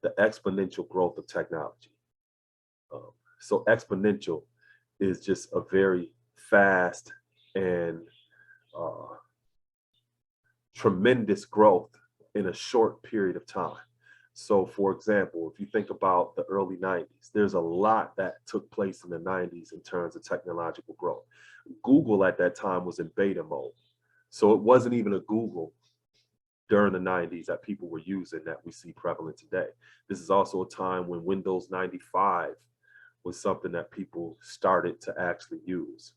the exponential growth of technology. So exponential is just a very fast and tremendous growth in a short period of time. So for example, if you think about the early 90s, there's a lot that took place in the 90s in terms of technological growth. Google at that time was in beta mode. So it wasn't even a Google during the 90s that people were using that we see prevalent today. This is also a time when Windows 95 was something that people started to actually use.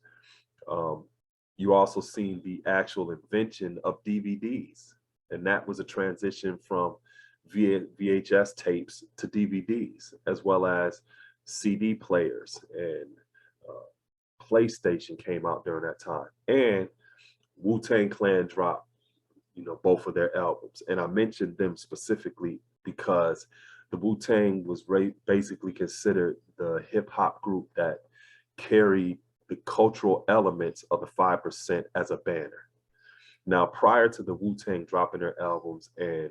You also seen the actual invention of DVDs, and that was a transition from VHS tapes to DVDs, as well as CD players, and PlayStation came out during that time. And Wu-Tang Clan dropped, both of their albums. And I mentioned them specifically because the Wu-Tang was basically considered the hip hop group that carried the cultural elements of the 5% as a banner. Now, prior to the Wu-Tang dropping their albums and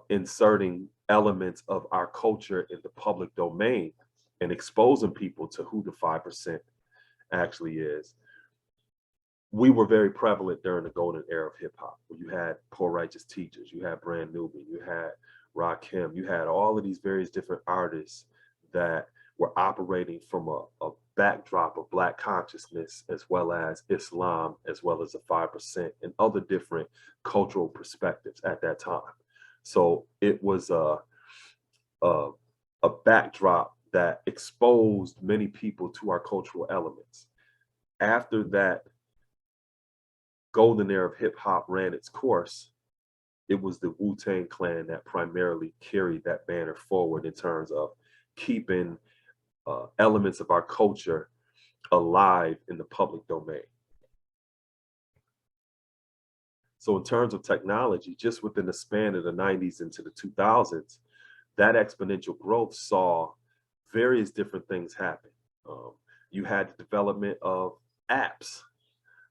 inserting elements of our culture in the public domain and exposing people to who the 5% actually is, we were very prevalent during the golden era of hip hop, where you had Poor Righteous Teachers, you had Brand Nubian, you had Rakim, you had all of these various different artists that were operating from a backdrop of Black consciousness, as well as Islam, as well as the 5% and other different cultural perspectives at that time. So it was a backdrop that exposed many people to our cultural elements. After that golden era of hip hop ran its course, it was the Wu-Tang Clan that primarily carried that banner forward in terms of keeping elements of our culture alive in the public domain. So in terms of technology, just within the span of the 90s into the 2000s, that exponential growth saw various different things happen. You had the development of apps.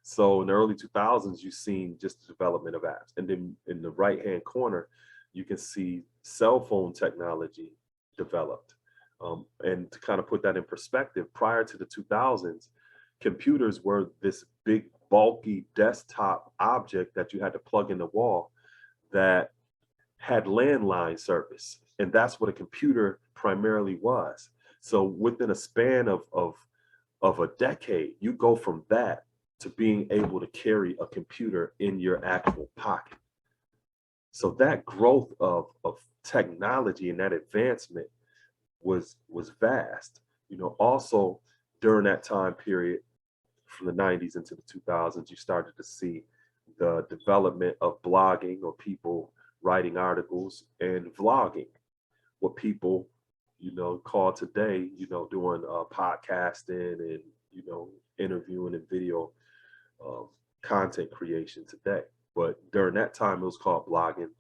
So in the early 2000s, you've seen just the development of apps. And then in the right-hand corner, you can see cell phone technology developed. And to kind of put that in perspective, prior to the 2000s, computers were this big, bulky desktop object that you had to plug in the wall that had landline service. And that's what a computer primarily was. So within a span of a decade, you go from that to being able to carry a computer in your actual pocket. So that growth of technology and that advancement was vast. Also during that time period, from the 90s into the 2000s, you started to see the development of blogging, or people writing articles, and vlogging, what people, call today, doing podcasting and, interviewing and video content creation today. But during that time, it was called blogging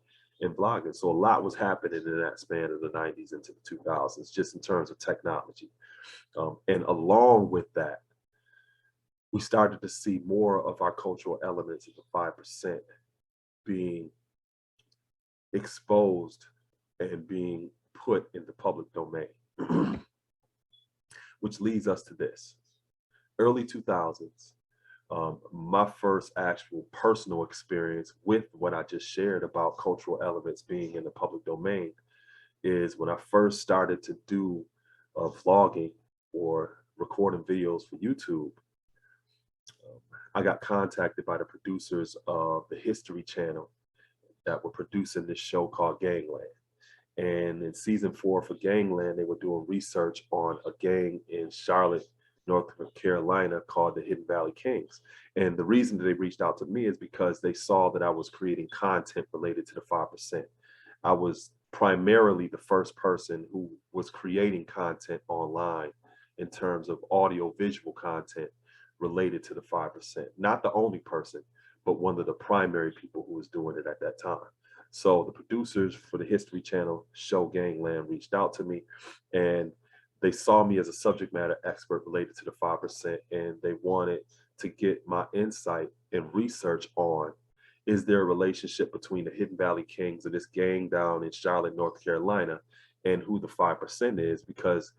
and vlogging. So a lot was happening in that span of the 90s into the 2000s, just in terms of technology. And along with that, we started to see more of our cultural elements of the 5% being exposed and being put in the public domain, which leads us to this. Early 2000s, my first actual personal experience with what I just shared about cultural elements being in the public domain is when I first started to do vlogging or recording videos for YouTube. I got contacted by the producers of the History Channel that were producing this show called Gangland. And in season 4 for Gangland, they were doing research on a gang in Charlotte, North Carolina called the Hidden Valley Kings. And the reason that they reached out to me is because they saw that I was creating content related to the 5%. I was primarily the first person who was creating content online in terms of audio visual content related to the 5%. Not the only person, but one of the primary people who was doing it at that time. So the producers for the History Channel show Gangland reached out to me, and they saw me as a subject matter expert related to the 5%, and they wanted to get my insight and research on is there a relationship between the Hidden Valley Kings and this gang down in Charlotte, North Carolina, and who the 5% is? Because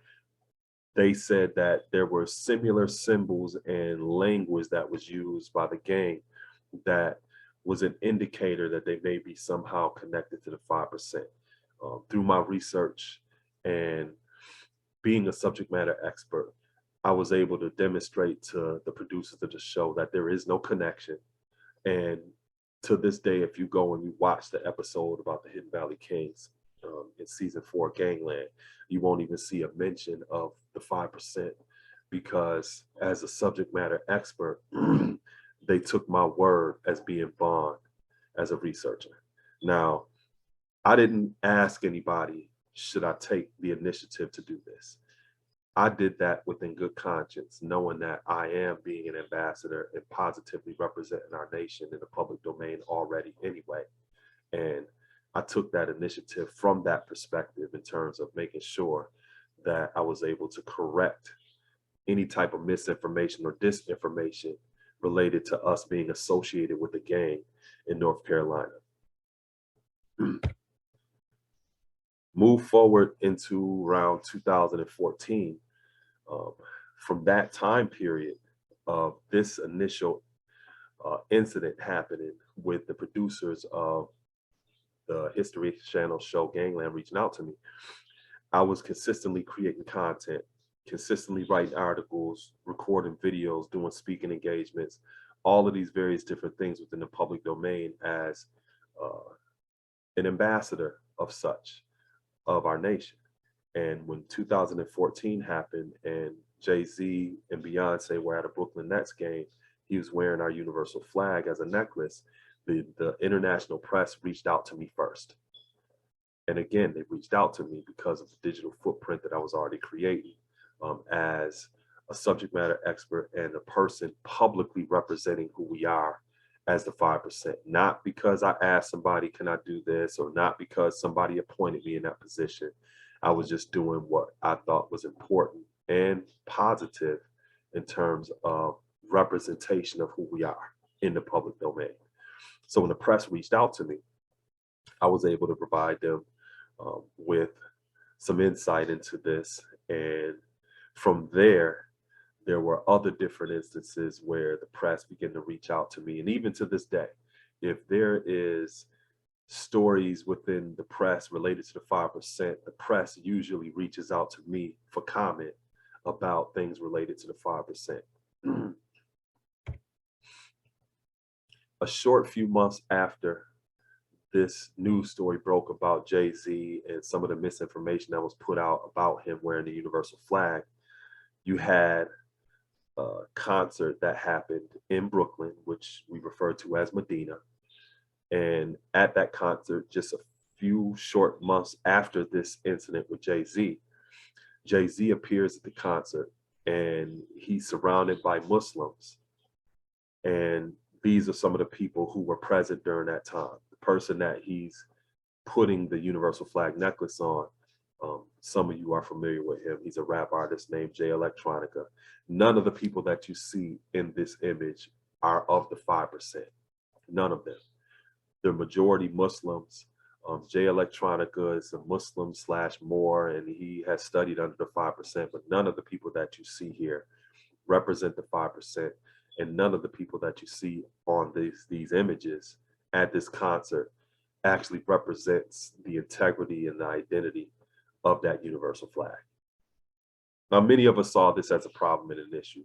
they said that there were similar symbols and language that was used by the gang that was an indicator that they may be somehow connected to the 5%. Through my research and being a subject matter expert, I was able to demonstrate to the producers of the show that there is no connection. And to this day, if you go and you watch the episode about the Hidden Valley Kings in season 4, Gangland, you won't even see a mention of the 5%, because as a subject matter expert, they took my word as being bond as a researcher. Now, I didn't ask anybody, should I take the initiative to do this? I did that within good conscience, knowing that I am being an ambassador and positively representing our nation in the public domain already anyway. And I took that initiative from that perspective in terms of making sure that I was able to correct any type of misinformation or disinformation related to us being associated with the gang in North Carolina. Move forward into around 2014. From that time period of this initial incident happening with the producers of the History Channel show Gangland reaching out to me, I was consistently creating content, consistently writing articles, recording videos, doing speaking engagements, all of these various different things within the public domain as an ambassador of such, of our nation. And when 2014 happened and Jay-Z and Beyonce were at a Brooklyn Nets game, he was wearing our universal flag as a necklace. The international press reached out to me first. And again, they reached out to me because of the digital footprint that I was already creating as a subject matter expert and a person publicly representing who we are as the 5%. Not because I asked somebody, can I do this? Or not because somebody appointed me in that position. I was just doing what I thought was important and positive in terms of representation of who we are in the public domain. So when the press reached out to me, I was able to provide them with some insight into this. And from there were other different instances where the press began to reach out to me. And even to this day, if there is stories within the press related to the 5%, the press usually reaches out to me for comment about things related to the 5%. A short few months after this news story broke about Jay-Z and some of the misinformation that was put out about him wearing the universal flag, you had a concert that happened in Brooklyn, which we refer to as Medina. And at that concert, just a few short months after this incident with Jay-Z, Jay-Z appears at the concert and he's surrounded by Muslims. And these are some of the people who were present during that time. The person that he's putting the universal flag necklace on, some of you are familiar with him. He's a rap artist named Jay Electronica. None of the people that you see in this image are of the 5%. None of them. They're majority Muslims. Jay Electronica is a Muslim / Moor, and he has studied under the 5%, but none of the people that you see here represent the 5%, and none of the people that you see on these images at this concert actually represents the integrity and the identity of that universal flag. Now, many of us saw this as a problem and an issue,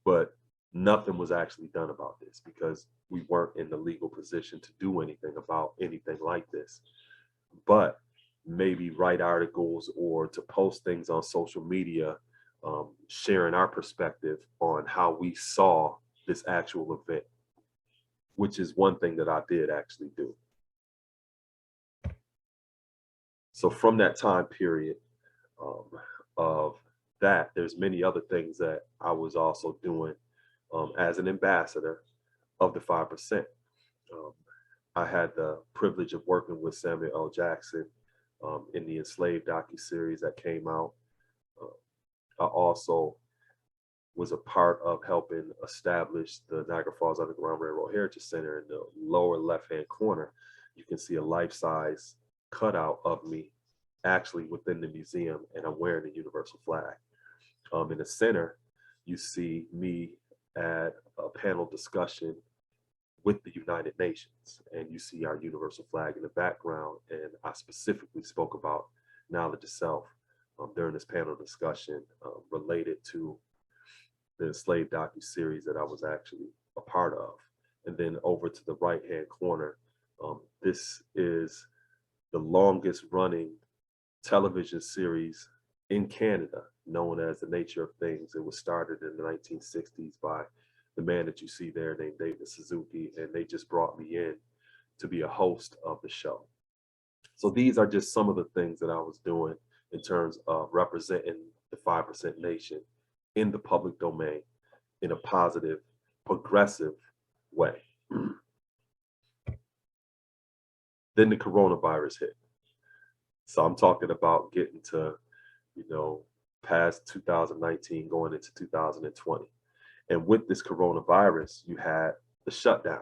but nothing was actually done about this because we weren't in the legal position to do anything about anything like this. But maybe write articles or to post things on social media, sharing our perspective on how we saw this actual event, which is one thing that I did actually do. So from that time period of that, there's many other things that I was also doing as an ambassador of the 5%. I had the privilege of working with Samuel L. Jackson in the Enslaved docuseries that came out. I also was a part of helping establish the Niagara Falls Underground Railroad Heritage Center. In the lower left-hand corner, you can see a life-size cutout of me actually within the museum, and I'm wearing the universal flag. In the center, you see me at a panel discussion with the United Nations, and you see our universal flag in the background. And I specifically spoke about knowledge of self during this panel discussion related to the enslaved docu-series that I was actually a part of. And then over to the right-hand corner, this is the longest running television series in Canada, known as The Nature of Things. It was started in the 1960s by the man that you see there named David Suzuki, and they just brought me in to be a host of the show. So these are just some of the things that I was doing in terms of representing the 5% nation in the public domain in a positive, progressive way. Then the coronavirus hit. So I'm talking about getting to, past 2019, going into 2020. And with this coronavirus, you had the shutdown.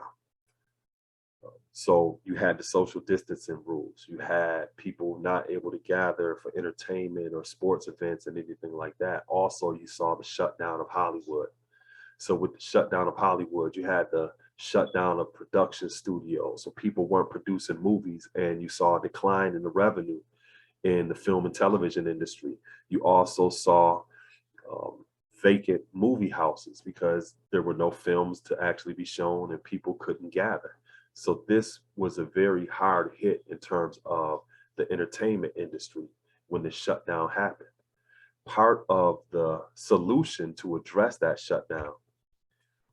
So you had the social distancing rules. You had people not able to gather for entertainment or sports events and anything like that. Also, you saw the shutdown of Hollywood. So with the shutdown of Hollywood, you had the shutdown of production studios. So people weren't producing movies, and you saw a decline in the revenue in the film and television industry. You also saw vacant movie houses because there were no films to actually be shown and people couldn't gather. So this was a very hard hit in terms of the entertainment industry when the shutdown happened. Part of the solution to address that shutdown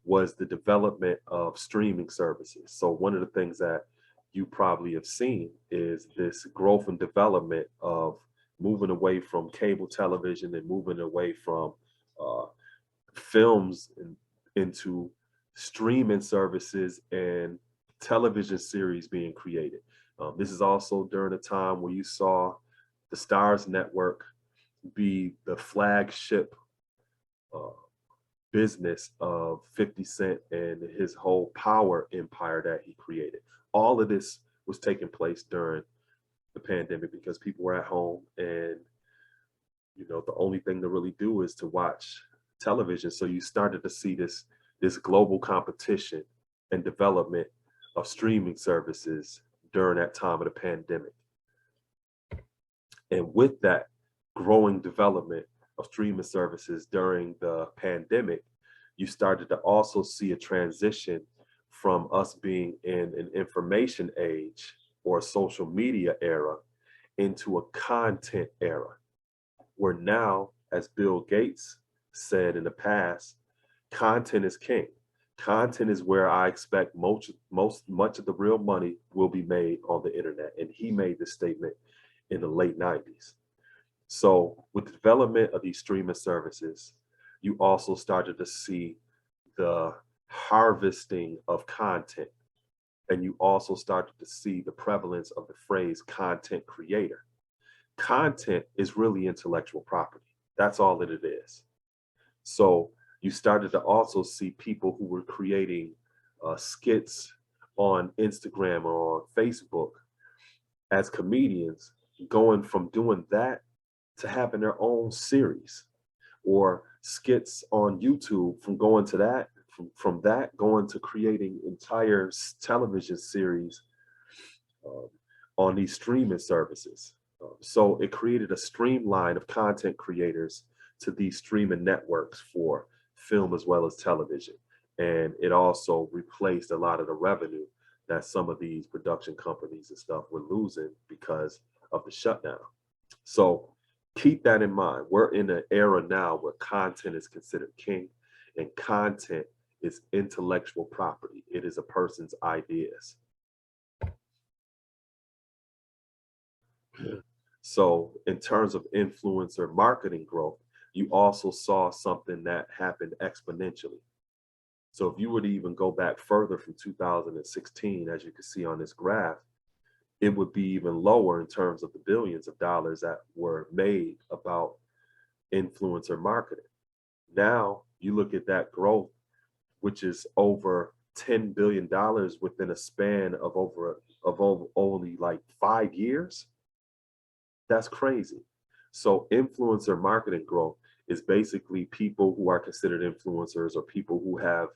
was the development of streaming services. So one of the things that you probably have seen is this growth and development of moving away from cable television and moving away from films into streaming services and television series being created. This is also during a time where you saw the Stars Network be the flagship business of 50 Cent and his whole power empire that he created. All of this was taking place during the pandemic because people were at home, and the only thing to really do is to watch television. So you started to see this global competition and development of streaming services during that time of the pandemic. And with that growing development of streaming services during the pandemic, you started to also see a transition from us being in an information age or a social media era into a content era, where now, as Bill Gates said in the past, content is king. Content is where I expect much of the real money will be made on the internet. And he made this statement in the late 90s. So with the development of these streaming services, you also started to see the harvesting of content. And you also started to see the prevalence of the phrase content creator. Content is really intellectual property. That's all that it is. So you started to also see people who were creating skits on Instagram or on Facebook as comedians, going from doing that to having their own series, or skits on YouTube, from going to that, from that going to creating entire television series on these streaming services. So it created a streamline of content creators to these streaming networks for film as well as television. And it also replaced a lot of the revenue that some of these production companies and stuff were losing because of the shutdown. So keep that in mind. We're in an era now where content is considered king, and content is intellectual property. It is a person's ideas. So in terms of influencer marketing growth, you also saw something that happened exponentially. So if you were to even go back further from 2016, as you can see on this graph, it would be even lower in terms of the billions of dollars that were made about influencer marketing. Now you look at that growth, which is over $10 billion within a span of only like 5 years. That's crazy. So influencer marketing growth is basically people who are considered influencers or people who have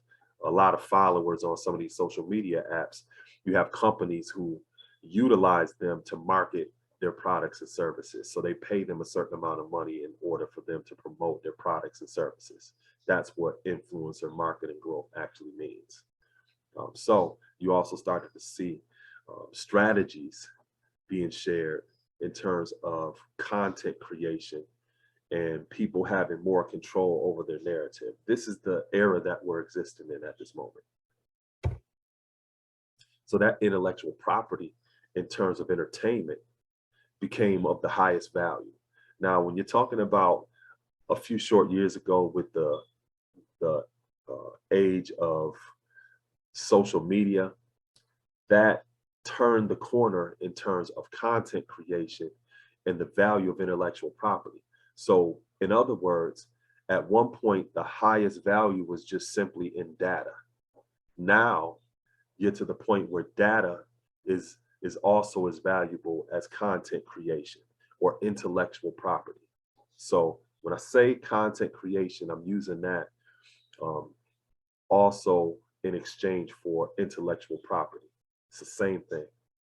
a lot of followers on some of these social media apps. You have companies who utilize them to market their products and services. So they pay them a certain amount of money in order for them to promote their products and services. That's what influencer marketing growth actually means. So you also started to see strategies being shared in terms of content creation and people having more control over their narrative. This is the era that we're existing in at this moment. So that intellectual property in terms of entertainment became of the highest value. Now, when you're talking about a few short years ago with the age of social media, that turned the corner in terms of content creation and the value of intellectual property. So in other words, at one point, the highest value was just simply in data. Now you're to the point where data is also as valuable as content creation or intellectual property. So when I say content creation, I'm using that also in exchange for intellectual property. It's the same thing.